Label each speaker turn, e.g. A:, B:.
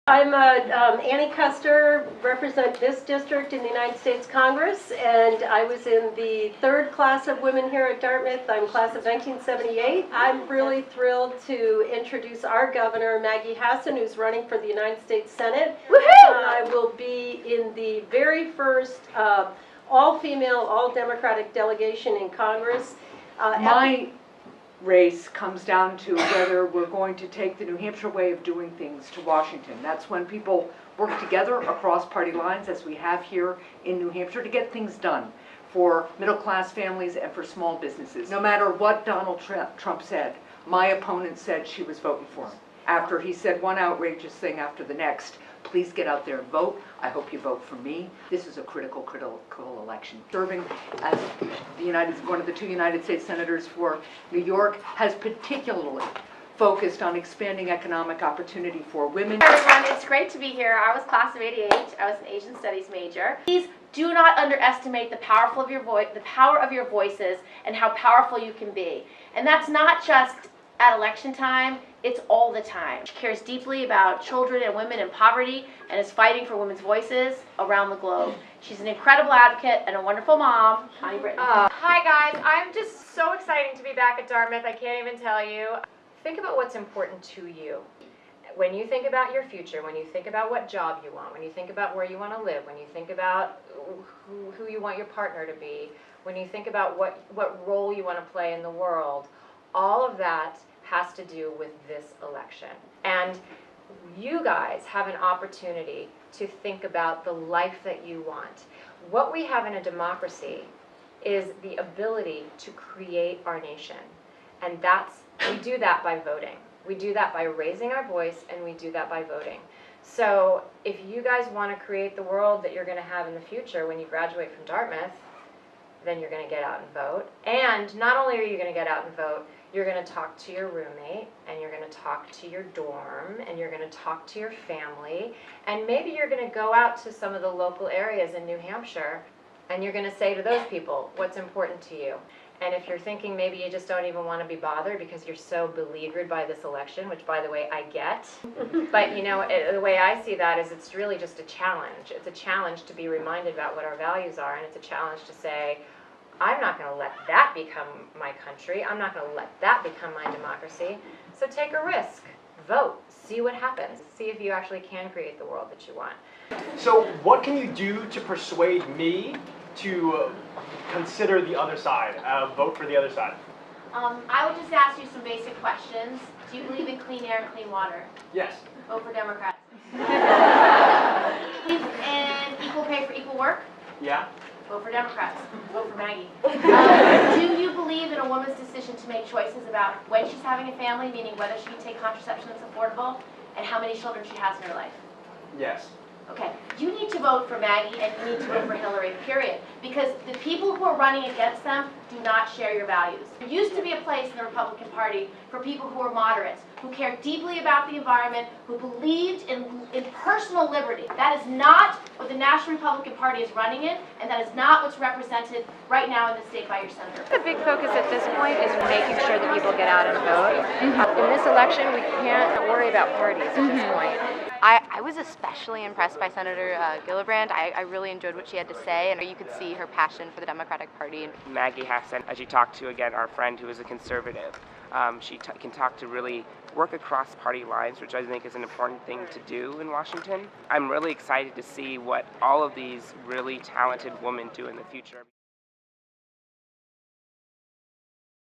A: I'm Annie Kuster, represent this district in the United States Congress, and I was in the third class of women here at Dartmouth. I'm class of 1978. I'm really thrilled to introduce our governor, Maggie Hassan, who's running for the United States Senate. I will be in the very first all-female, all-Democratic delegation in Congress.
B: My race comes down to whether we're going to take the New Hampshire way of doing things to Washington. That's when people work together across party lines, as we have here in New Hampshire, to get things done for middle-class families and for small businesses. No matter what Donald Trump said, my opponent said she was voting for him. After he said one outrageous thing after the next, please get out there and vote. I hope you vote for me. This is a critical election. Serving as one of the two United States Senators for New York has particularly focused on expanding economic opportunity for women.
C: Hi everyone, it's great to be here. I was class of '88. I was an Asian Studies major. Please do not underestimate the power of your voices and how powerful you can be. And that's not just at election time, it's all the time. She cares deeply about children and women in poverty and is fighting for women's voices around the globe. She's an incredible advocate and a wonderful mom, Connie Britton.
D: Hi guys, I'm just so excited to be back at Dartmouth, I can't even tell you. Think about what's important to you. When you think about your future, when you think about what job you want, when you think about where you want to live, when you think about who you want your partner to be, when you think about what role you want to play in the world, all of that has to do with this election. And you guys have an opportunity to think about the life that you want. What we have in a democracy is the ability to create our nation. And we do that by voting. We do that by raising our voice, and we do that by voting. So if you guys want to create the world that you're going to have in the future when you graduate from Dartmouth, then you're going to get out and vote. And not only are you going to get out and vote, you're going to talk to your roommate, and you're going to talk to your dorm, and you're going to talk to your family, and maybe you're going to go out to some of the local areas in New Hampshire, and you're going to say to those people what's important to you. And if you're thinking maybe you just don't even want to be bothered because you're so beleaguered by this election, which by the way I get, but you know, the way I see that is it's really just a challenge. It's a challenge to be reminded about what our values are, and it's a challenge to say, I'm not going to let that become my country. I'm not going to let that become my democracy. So take a risk. Vote. See what happens. See if you actually can create the world that you want.
E: So what can you do to persuade me to consider the other side, vote for the other side?
C: I would just ask you some basic questions. Do you believe in clean air and clean water?
E: Yes.
C: Vote for Democrats. Believe in equal pay for equal work?
E: Yeah.
C: Vote for Democrats. Vote for Maggie. Do you believe in a woman's decision to make choices about when she's having a family, meaning whether she can take contraception that's affordable, and how many children she has in her life?
E: Yes.
C: Okay, you need to vote for Maggie and you need to vote for Hillary, period. Because the people who are running against them do not share your values. There used to be a place in the Republican Party for people who are moderates, who cared deeply about the environment, who believed in personal liberty. That is not what the National Republican Party is running in, and that is not what's represented right now in the state by your senator.
F: The big focus at this point is making sure that people get out and vote. In this election, we can't worry about parties at this point.
G: I was especially impressed by Senator Gellibrand. I really enjoyed what she had to say, and you could see her passion for the Democratic Party.
H: Maggie Hassan, as you talked to, again, our friend who is a conservative, she can talk to really work across party lines, which I think is an important thing to do in Washington. I'm really excited to see what all of these really talented women do in the future.